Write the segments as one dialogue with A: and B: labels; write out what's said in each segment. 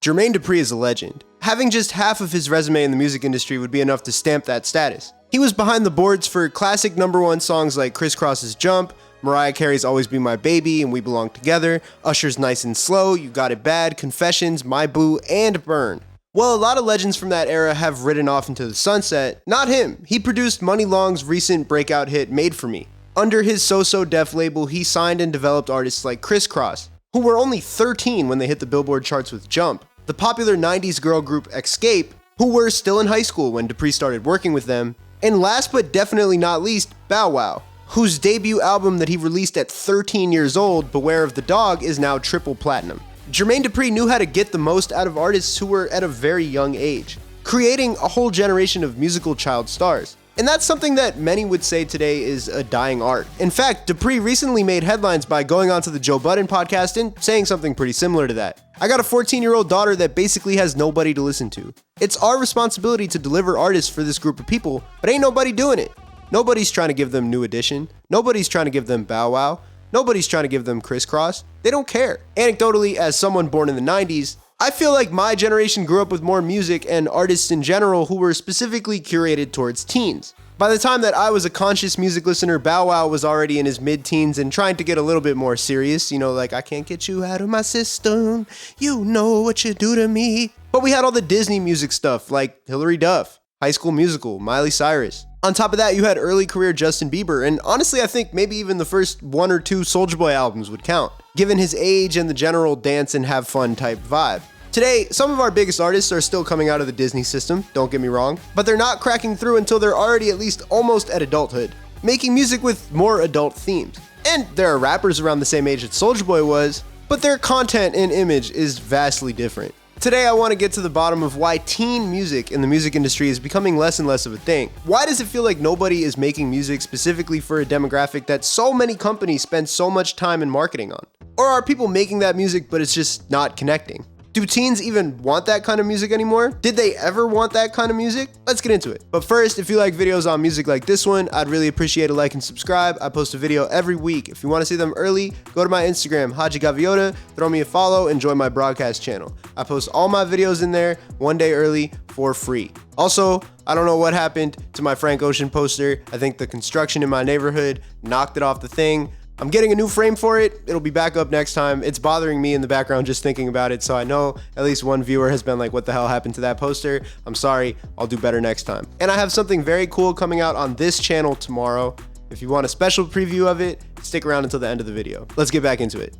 A: Jermaine Dupri is a legend. Having just half of his resume in the music industry would be enough to stamp that status. He was behind the boards for classic #1 songs like Criss Cross's Jump, Mariah Carey's Always Be My Baby and We Belong Together, Usher's Nice and Slow, You Got It Bad, Confessions, My Boo, and Burn. Well, a lot of legends from that era have ridden off into the sunset. Not him. He produced Money Long's recent breakout hit Made For Me. Under his So-So Def label, he signed and developed artists like Criss Cross, who were only 13 when they hit the Billboard charts with Jump, the popular 90s girl group Escape, who were still in high school when Dupri started working with them, and last but definitely not least, Bow Wow, whose debut album that he released at 13 years old, Beware of the Dog, is now triple platinum. Jermaine Dupri knew how to get the most out of artists who were at a very young age, creating a whole generation of musical child stars. And that's something that many would say today is a dying art. In fact, Dupri recently made headlines by going onto the Joe Budden podcast and saying something pretty similar to that. I got a 14-year-old daughter that basically has nobody to listen to. It's our responsibility to deliver artists for this group of people, but ain't nobody doing it. Nobody's trying to give them New Edition. Nobody's trying to give them Bow Wow. Nobody's trying to give them Criss Cross. They don't care. Anecdotally, as someone born in the 90s, I feel like my generation grew up with more music and artists in general who were specifically curated towards teens. By the time that I was a conscious music listener, Bow Wow was already in his mid-teens and trying to get a little bit more serious, like I can't get you out of my system, you know what you do to me. But we had all the Disney music stuff like Hilary Duff, High School Musical, Miley Cyrus. On top of that, you had early career Justin Bieber, and honestly I think maybe even the first 1 or 2 Soulja Boy albums would count, given his age and the general dance and have fun type vibe. Today, some of our biggest artists are still coming out of the Disney system, don't get me wrong, but they're not cracking through until they're already at least almost at adulthood, making music with more adult themes. And there are rappers around the same age that Soulja Boy was, but their content and image is vastly different. Today, I want to get to the bottom of why teen music in the music industry is becoming less and less of a thing. Why does it feel like nobody is making music specifically for a demographic that so many companies spend so much time and marketing on? Or are people making that music but it's just not connecting? Do teens even want that kind of music anymore? Did they ever want that kind of music? Let's get into it. But first, if you like videos on music like this one, I'd really appreciate a like and subscribe. I post a video every week. If you want to see them early, go to my Instagram, HADJI Gaviota, throw me a follow, and join my broadcast channel. I post all my videos in there 1 day early for free. Also, I don't know what happened to my Frank Ocean poster. I think the construction in my neighborhood knocked it off the thing. I'm getting a new frame for it. It'll be back up next time. It's bothering me in the background just thinking about it, so I know at least one viewer has been like, what the hell happened to that poster? I'm sorry, I'll do better next time. And I have something very cool coming out on this channel tomorrow. If you want a special preview of it, stick around until the end of the video. Let's get back into it.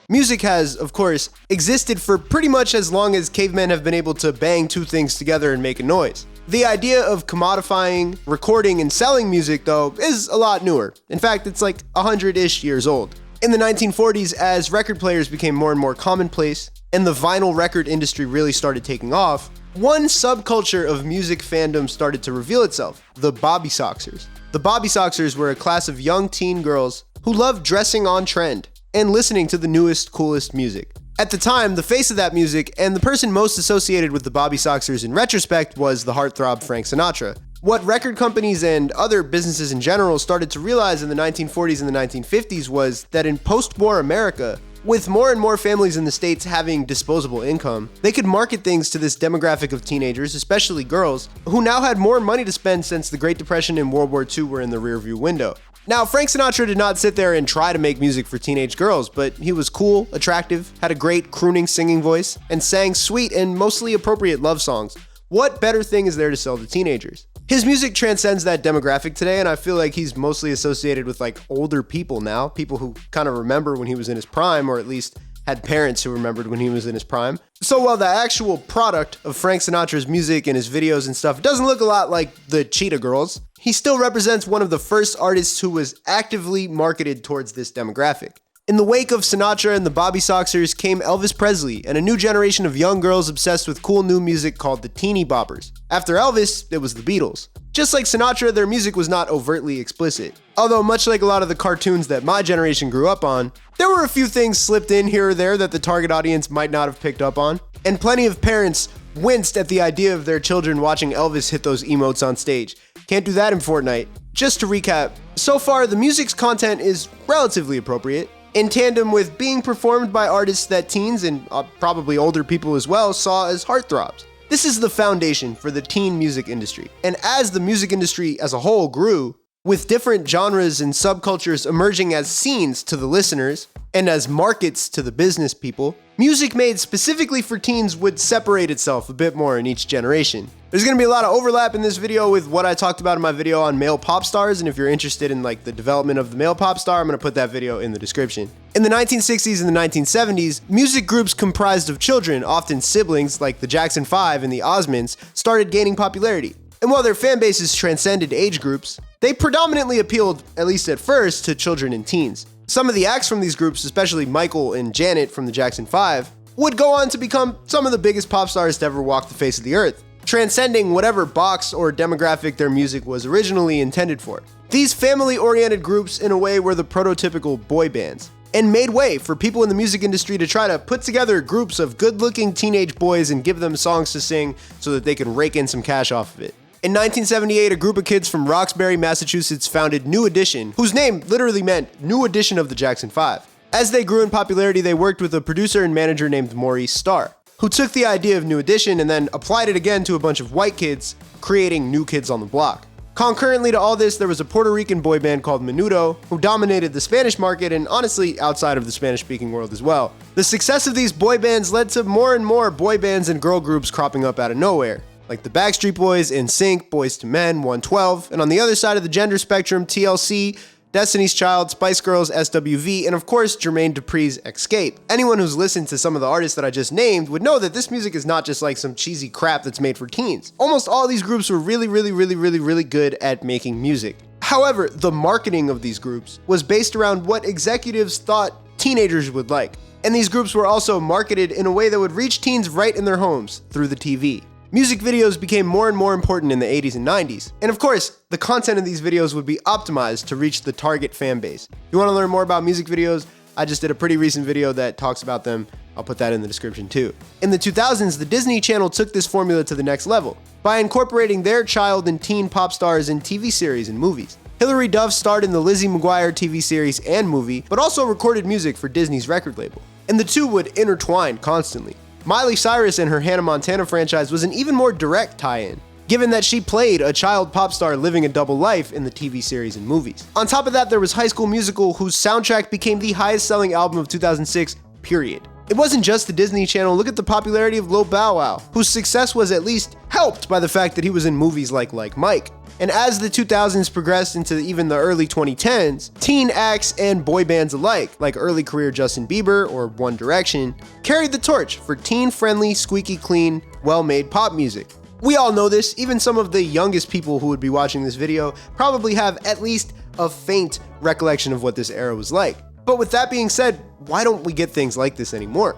A: Music has, of course, existed for pretty much as long as cavemen have been able to bang two things together and make a noise. The idea of commodifying, recording, and selling music, though, is a lot newer. In fact, it's like 100-ish years old. In the 1940s, as record players became more and more commonplace, and the vinyl record industry really started taking off, one subculture of music fandom started to reveal itself, the Bobby Soxers. The Bobby Soxers were a class of young teen girls who loved dressing on trend and listening to the newest, coolest music. At the time, the face of that music, and the person most associated with the Bobby Soxers in retrospect, was the heartthrob Frank Sinatra. What record companies and other businesses in general started to realize in the 1940s and the 1950s was that in post-war America, with more and more families in the States having disposable income, they could market things to this demographic of teenagers, especially girls, who now had more money to spend since the Great Depression and World War II were in the rearview window. Now, Frank Sinatra did not sit there and try to make music for teenage girls, but he was cool, attractive, had a great crooning singing voice, and sang sweet and mostly appropriate love songs. What better thing is there to sell to teenagers? His music transcends that demographic today, and I feel like he's mostly associated with like older people now, people who kind of remember when he was in his prime, or at least had parents who remembered when he was in his prime. So while the actual product of Frank Sinatra's music and his videos and stuff doesn't look a lot like the Cheetah Girls, he still represents one of the first artists who was actively marketed towards this demographic. In the wake of Sinatra and the Bobby Soxers came Elvis Presley and a new generation of young girls obsessed with cool new music called the Teeny Boppers. After Elvis, it was the Beatles. Just like Sinatra, their music was not overtly explicit. Although much like a lot of the cartoons that my generation grew up on, there were a few things slipped in here or there that the target audience might not have picked up on. And plenty of parents winced at the idea of their children watching Elvis hit those emotes on stage. Can't do that in Fortnite. Just to recap, so far the music's content is relatively appropriate. in tandem with being performed by artists that teens, and probably older people as well, saw as heartthrobs. This is the foundation for the teen music industry. And as the music industry as a whole grew, with different genres and subcultures emerging as scenes to the listeners and as markets to the business people, music made specifically for teens would separate itself a bit more in each generation. There's going to be a lot of overlap in this video with what I talked about in my video on male pop stars, and if you're interested in the development of the male pop star, I'm going to put that video in the description. In the 1960s and the 1970s, music groups comprised of children, often siblings like the Jackson 5 and the Osmonds, started gaining popularity. And while their fan bases transcended age groups, they predominantly appealed, at least at first, to children and teens. Some of the acts from these groups, especially Michael and Janet from the Jackson 5, would go on to become some of the biggest pop stars to ever walk the face of the earth, transcending whatever box or demographic their music was originally intended for. These family-oriented groups, in a way, were the prototypical boy bands, and made way for people in the music industry to try to put together groups of good-looking teenage boys and give them songs to sing so that they could rake in some cash off of it. In 1978, a group of kids from Roxbury, Massachusetts founded New Edition, whose name literally meant New Edition of the Jackson 5. As they grew in popularity, they worked with a producer and manager named Maurice Starr, who took the idea of New Edition and then applied it again to a bunch of white kids, creating New Kids on the Block. Concurrently to all this, there was a Puerto Rican boy band called Menudo, who dominated the Spanish market and honestly outside of the Spanish-speaking world as well. The success of these boy bands led to more and more boy bands and girl groups cropping up out of nowhere, like the Backstreet Boys, NSYNC, Boyz II Men, 112, and on the other side of the gender spectrum, TLC, Destiny's Child, Spice Girls, SWV, and of course, Jermaine Dupri's Escape. Anyone who's listened to some of the artists that I just named would know that this music is not just like some cheesy crap that's made for teens. Almost all these groups were really good at making music. However, the marketing of these groups was based around what executives thought teenagers would like. And these groups were also marketed in a way that would reach teens right in their homes through the TV. Music videos became more and more important in the 80s and 90s. And of course, the content of these videos would be optimized to reach the target fan base. If you want to learn more about music videos, I just did a pretty recent video that talks about them. I'll put that in the description too. In the 2000s, the Disney Channel took this formula to the next level by incorporating their child and teen pop stars in TV series and movies. Hilary Duff starred in the Lizzie McGuire TV series and movie, but also recorded music for Disney's record label. And the two would intertwine constantly. Miley Cyrus and her Hannah Montana franchise was an even more direct tie-in, given that she played a child pop star living a double life in the TV series and movies. On top of that, there was High School Musical, whose soundtrack became the highest-selling album of 2006, period. It wasn't just the Disney Channel. Look at the popularity of Lil Bow Wow, whose success was at least helped by the fact that he was in movies like Mike. And as the 2000s progressed into even the early 2010s, teen acts and boy bands alike, like early career Justin Bieber or One Direction, carried the torch for teen-friendly, squeaky clean, well-made pop music. We all know this. Even some of the youngest people who would be watching this video probably have at least a faint recollection of what this era was like. But with that being said, why don't we get things like this anymore?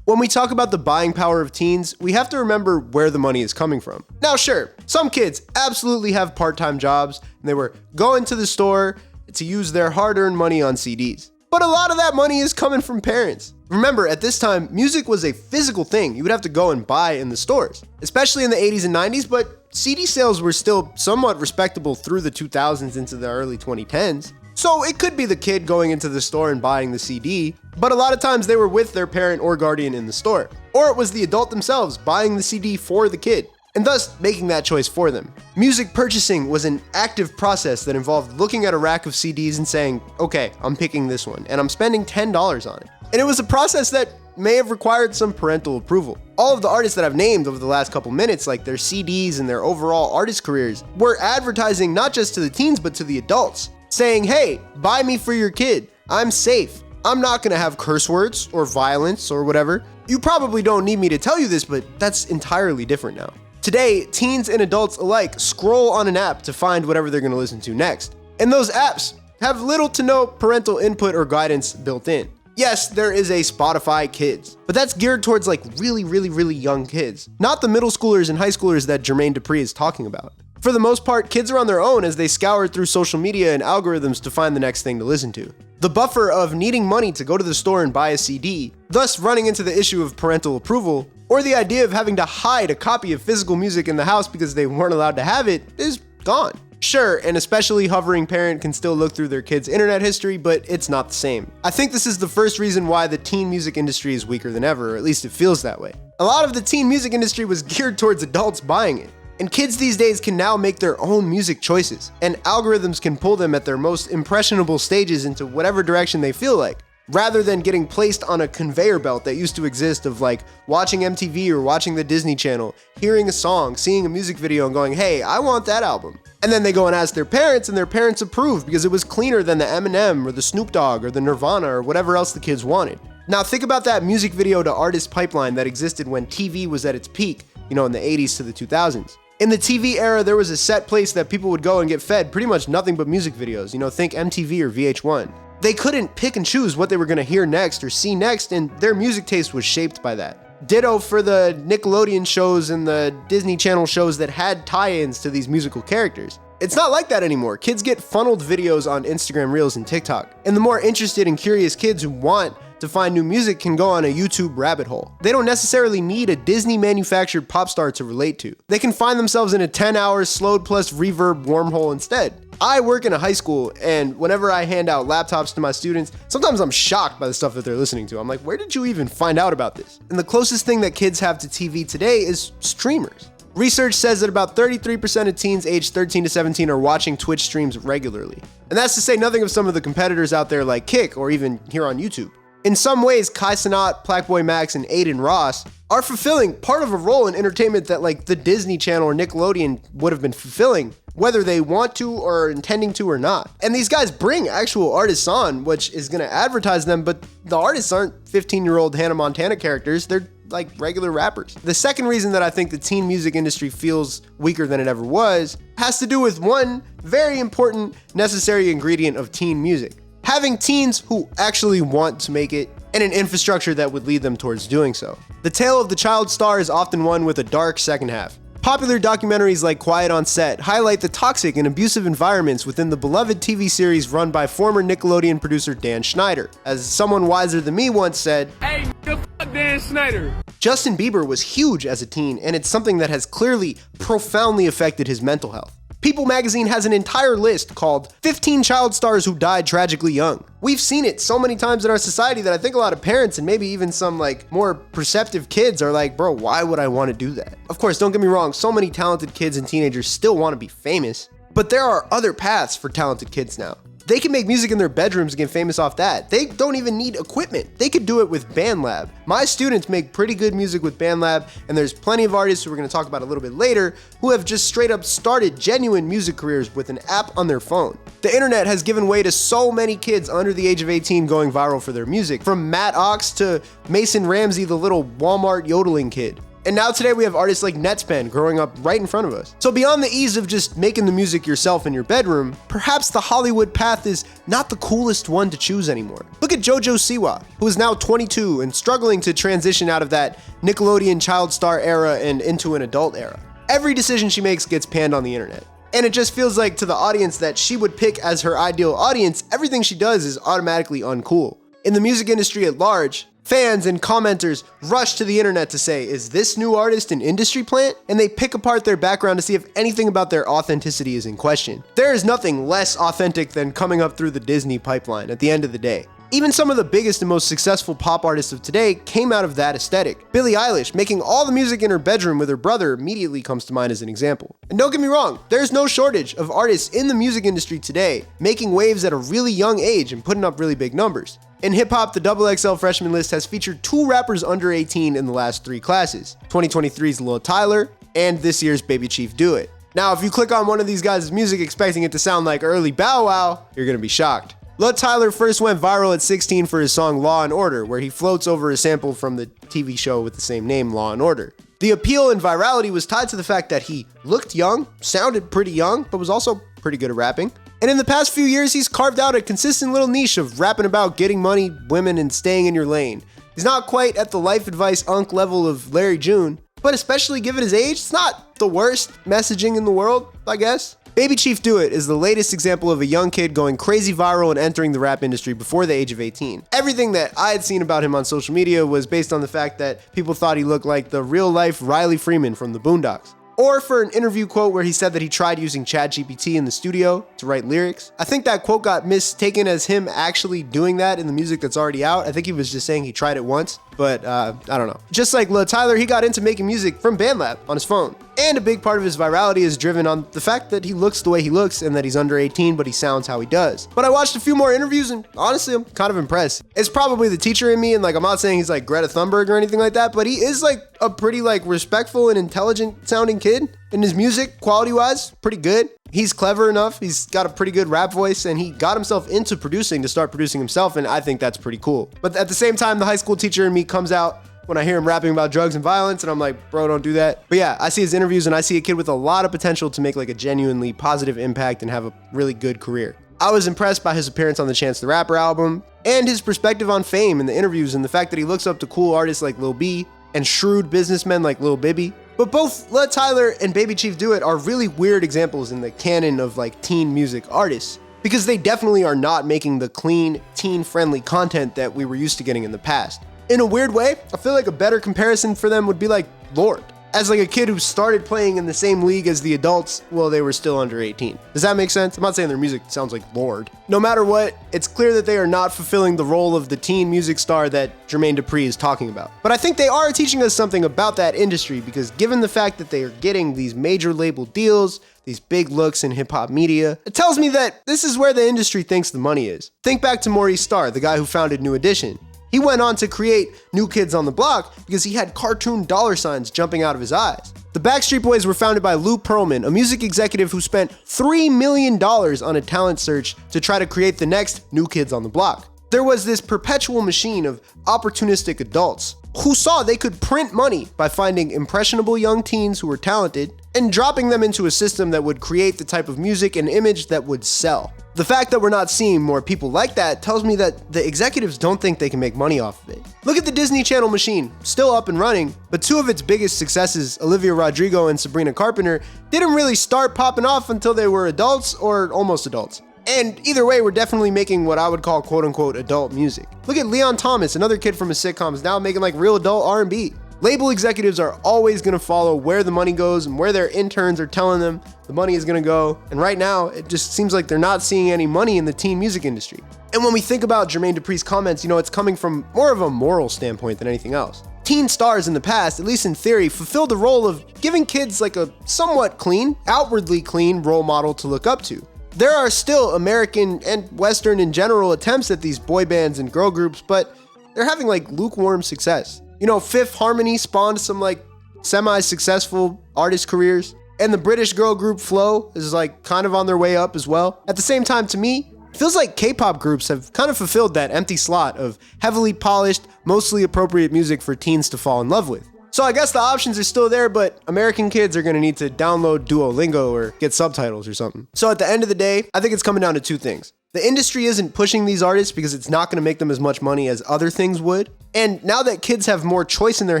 A: When we talk about the buying power of teens, we have to remember where the money is coming from. Now sure, some kids absolutely have part-time jobs and they were going to the store to use their hard-earned money on CDs. But a lot of that money is coming from parents. Remember, at this time, music was a physical thing you would have to go and buy in the stores, especially in the 80s and 90s, but CD sales were still somewhat respectable through the 2000s into the early 2010s. So it could be the kid going into the store and buying the CD, but a lot of times they were with their parent or guardian in the store. Or it was the adult themselves buying the CD for the kid, and thus making that choice for them. Music purchasing was an active process that involved looking at a rack of CDs and saying, okay, I'm picking this one, and I'm spending $10 on it. And it was a process that may have required some parental approval. All of the artists that I've named over the last couple minutes, like their CDs and their overall artist careers, were advertising not just to the teens, but to the adults, saying, hey, buy me for your kid. I'm safe. I'm not gonna have curse words or violence or whatever. You probably don't need me to tell you this, but that's entirely different now. Today, teens and adults alike scroll on an app to find whatever they're gonna listen to next. And those apps have little to no parental input or guidance built in. Yes, there is a Spotify Kids, but that's geared towards like really young kids, not the middle schoolers and high schoolers that Jermaine Dupri is talking about. For the most part, kids are on their own as they scour through social media and algorithms to find the next thing to listen to. The buffer of needing money to go to the store and buy a CD, thus running into the issue of parental approval, or the idea of having to hide a copy of physical music in the house because they weren't allowed to have it, is gone. Sure, an especially hovering parent can still look through their kid's internet history, but it's not the same. I think this is the first reason why the teen music industry is weaker than ever, or at least it feels that way. A lot of the teen music industry was geared towards adults buying it. And kids these days can now make their own music choices, and algorithms can pull them at their most impressionable stages into whatever direction they feel like, rather than getting placed on a conveyor belt that used to exist of like watching MTV or watching the Disney Channel, hearing a song, seeing a music video and going, hey, I want that album. And then they go and ask their parents and their parents approve because it was cleaner than the Eminem or the Snoop Dogg or the Nirvana or whatever else the kids wanted. Now think about that music video to artist pipeline that existed when TV was at its peak, in the 80s to the 2000s. In the TV era, there was a set place that people would go and get fed pretty much nothing but music videos, think MTV or VH1. They couldn't pick and choose what they were going to hear next or see next, and their music taste was shaped by that. Ditto for the Nickelodeon shows and the Disney Channel shows that had tie-ins to these musical characters. It's not like that anymore. Kids get funneled videos on Instagram Reels and TikTok, and the more interested and curious kids who want to find new music can go on a YouTube rabbit hole. They don't necessarily need a Disney manufactured pop star to relate to. They can find themselves in a 10-hour slowed plus reverb wormhole instead. I work in a high school, and whenever I hand out laptops to my students, sometimes I'm shocked by the stuff that they're listening to. I'm like, where did you even find out about this? And the closest thing that kids have to TV today is streamers. Research says that about 33% of teens aged 13 to 17 are watching Twitch streams regularly. And that's to say nothing of some of the competitors out there like Kick or even here on YouTube. In some ways, Kai Cenat, Blackboy Max, and Aiden Ross are fulfilling part of a role in entertainment that like the Disney Channel or Nickelodeon would have been fulfilling, whether they want to or are intending to or not. And these guys bring actual artists on, which is going to advertise them, but the artists aren't 15-year-old Hannah Montana characters, they're like regular rappers. The second reason that I think the teen music industry feels weaker than it ever was has to do with one very important necessary ingredient of teen music. Having teens who actually want to make it and an infrastructure that would lead them towards doing so. The tale of the child star is often one with a dark second half. Popular documentaries like Quiet on Set highlight the toxic and abusive environments within the beloved TV series run by former Nickelodeon producer Dan Schneider. As someone wiser than me once said, "Hey, fuck Dan Schneider." Justin Bieber was huge as a teen, and it's something that has clearly profoundly affected his mental health. People magazine has an entire list called 15 child stars who died tragically young. We've seen it so many times in our society that I think a lot of parents and maybe even some like more perceptive kids are like, bro, why would I want to do that? Of course, don't get me wrong, so many talented kids and teenagers still want to be famous, but there are other paths for talented kids now. They can make music in their bedrooms and get famous off that. They don't even need equipment. They could do it with BandLab. My students make pretty good music with BandLab, and there's plenty of artists who we're going to talk about a little bit later who have just straight up started genuine music careers with an app on their phone. The internet has given way to so many kids under the age of 18 going viral for their music, from Matt Ox to Mason Ramsey, the little Walmart yodeling kid. And now today we have artists like Netspan growing up right in front of us. So beyond the ease of just making the music yourself in your bedroom, perhaps the Hollywood path is not the coolest one to choose anymore. Look at JoJo Siwa, who is now 22 and struggling to transition out of that Nickelodeon child star era and into an adult era. Every decision she makes gets panned on the internet. And it just feels like to the audience that she would pick as her ideal audience, everything she does is automatically uncool. In the music industry at large, fans and commenters rush to the internet to say, is this new artist an industry plant? And they pick apart their background to see if anything about their authenticity is in question. There is nothing less authentic than coming up through the Disney pipeline at the end of the day. Even some of the biggest and most successful pop artists of today came out of that aesthetic. Billie Eilish, making all the music in her bedroom with her brother, immediately comes to mind as an example. And don't get me wrong, there's no shortage of artists in the music industry today making waves at a really young age and putting up really big numbers. In hip-hop, the XXL freshman list has featured 2 rappers under 18 in the last 3 classes, 2023's Lil Tyler and this year's Baby Chief Do It. Now, if you click on one of these guys' music expecting it to sound like early Bow Wow, you're gonna be shocked. Lil Tyler first went viral at 16 for his song Law & Order, where he floats over a sample from the TV show with the same name, Law & Order. The appeal and virality was tied to the fact that he looked young, sounded pretty young, but was also pretty good at rapping. And in the past few years, he's carved out a consistent little niche of rapping about getting money, women, and staying in your lane. He's not quite at the life advice unk level of Larry June, but especially given his age, it's not the worst messaging in the world, I guess. Baby Chief Do It is the latest example of a young kid going crazy viral and entering the rap industry before the age of 18. Everything that I had seen about him on social media was based on the fact that people thought he looked like the real-life Riley Freeman from the Boondocks. or for an interview quote where he said that he tried using ChatGPT in the studio to write lyrics. I think that quote got mistaken as him actually doing that in the music that's already out. I think he was just saying he tried it once, but I don't know. Just like Lil Tyler, he got into making music from BandLab on his phone. And a big part of his virality is driven on the fact that he looks the way he looks and that he's under 18, but he sounds how he does. But I watched a few more interviews and honestly, I'm kind of impressed. It's probably the teacher in me, and like, I'm not saying he's like Greta Thunberg or anything like that, but he is like a pretty like respectful and intelligent sounding kid. And his music, quality-wise, pretty good. He's clever enough, he's got a pretty good rap voice, and he got himself into producing to start producing himself, and I think that's pretty cool. But at the same time, the high school teacher in me comes out when I hear him rapping about drugs and violence, and I'm like, bro, don't do that. But yeah, I see his interviews and I see a kid with a lot of potential to make like a genuinely positive impact and have a really good career. I was impressed by his appearance on the Chance the Rapper album and his perspective on fame in the interviews and the fact that he looks up to cool artists like Lil B and shrewd businessmen like Lil Bibby. But both Lil Tyler and Baby Chief Do It are really weird examples in the canon of like teen music artists, because they definitely are not making the clean, teen-friendly content that we were used to getting in the past. In a weird way, I feel like a better comparison for them would be like Lorde, as like a kid who started playing in the same league as the adults while they were still under 18. Does that make sense? I'm not saying their music sounds like Lorde. No matter what, it's clear that they are not fulfilling the role of the teen music star that Jermaine Dupri is talking about. But I think they are teaching us something about that industry, because given the fact that they are getting these major label deals, these big looks in hip hop media, it tells me that this is where the industry thinks the money is. Think back to Maurice Starr, the guy who founded New Edition. He went on to create New Kids on the Block because he had cartoon dollar signs jumping out of his eyes. The Backstreet Boys were founded by Lou Pearlman, a music executive who spent $3 million on a talent search to try to create the next New Kids on the Block. There was this perpetual machine of opportunistic adults who saw they could print money by finding impressionable young teens who were talented and dropping them into a system that would create the type of music and image that would sell. The fact that we're not seeing more people like that tells me that the executives don't think they can make money off of it. Look at the Disney Channel machine, still up and running, but two of its biggest successes, Olivia Rodrigo and Sabrina Carpenter, didn't really start popping off until they were adults or almost adults. And either way, we're definitely making what I would call quote-unquote adult music. Look at Leon Thomas, another kid from a sitcom, is now making like real adult R&B. Label executives are always going to follow where the money goes and where their interns are telling them the money is going to go. And right now, it just seems like they're not seeing any money in the teen music industry. And when we think about Jermaine Dupri's comments, it's coming from more of a moral standpoint than anything else. Teen stars in the past, at least in theory, fulfilled the role of giving kids like a somewhat clean, outwardly clean role model to look up to. There are still American and Western in general attempts at these boy bands and girl groups, but they're having like lukewarm success. Fifth Harmony spawned some like semi-successful artist careers, and the British girl group Flow is like kind of on their way up as well. At the same time, to me, it feels like K-pop groups have kind of fulfilled that empty slot of heavily polished, mostly appropriate music for teens to fall in love with. So I guess the options are still there, but American kids are gonna need to download Duolingo or get subtitles or something. So at the end of the day, I think it's coming down to two things. The industry isn't pushing these artists because it's not gonna make them as much money as other things would. And now that kids have more choice in their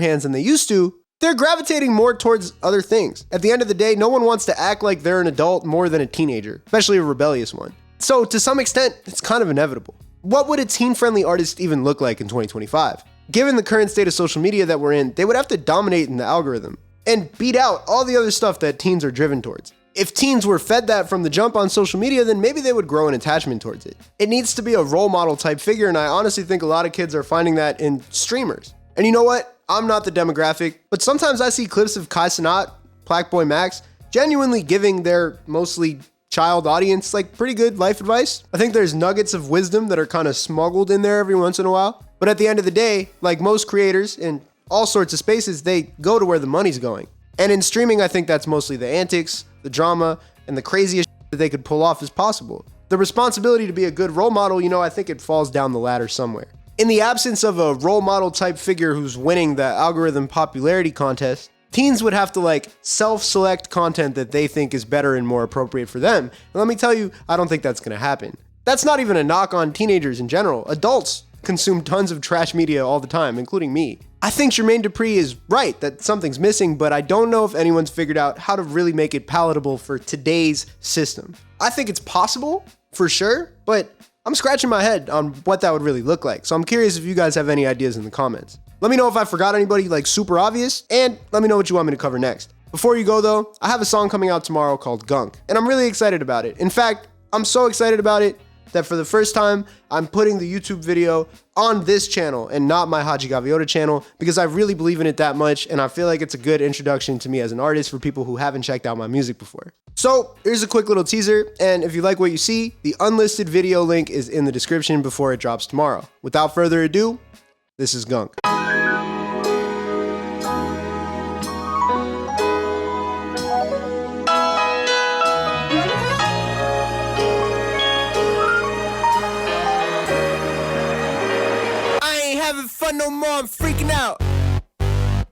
A: hands than they used to, they're gravitating more towards other things. At the end of the day, no one wants to act like they're an adult more than a teenager, especially a rebellious one. So to some extent, it's kind of inevitable. What would a teen-friendly artist even look like in 2025? Given the current state of social media that we're in, they would have to dominate in the algorithm and beat out all the other stuff that teens are driven towards. If teens were fed that from the jump on social media, then maybe they would grow an attachment towards it. It needs to be a role model type figure, and I honestly think a lot of kids are finding that in streamers. And you know what? I'm not the demographic, but sometimes I see clips of Kai Cenat, Blackboy Max, genuinely giving their mostly child audience like pretty good life advice. I think there's nuggets of wisdom that are kind of smuggled in there every once in a while. But at the end of the day, like most creators in all sorts of spaces, they go to where the money's going. And in streaming, I think that's mostly the antics, the drama, and the craziest that they could pull off as possible. The responsibility to be a good role model, I think it falls down the ladder somewhere. In the absence of a role model type figure who's winning the algorithm popularity contest, teens would have to like self-select content that they think is better and more appropriate for them. And let me tell you, I don't think that's gonna happen. That's not even a knock on teenagers in general. Adults consume tons of trash media all the time, including me. I think Jermaine Dupri is right that something's missing, but I don't know if anyone's figured out how to really make it palatable for today's system. I think it's possible, for sure, but I'm scratching my head on what that would really look like. So I'm curious if you guys have any ideas in the comments. Let me know if I forgot anybody like super obvious, and let me know what you want me to cover next. Before you go though, I have a song coming out tomorrow called Gunk, and I'm really excited about it. In fact, I'm so excited about it that for the first time, I'm putting the YouTube video on this channel and not my HADJI Gaviota channel because I really believe in it that much, and I feel like it's a good introduction to me as an artist for people who haven't checked out my music before. So here's a quick little teaser, and if you like what you see, the unlisted video link is in the description before it drops tomorrow. Without further ado, this is Gunk. Having fun no more, I'm freaking out.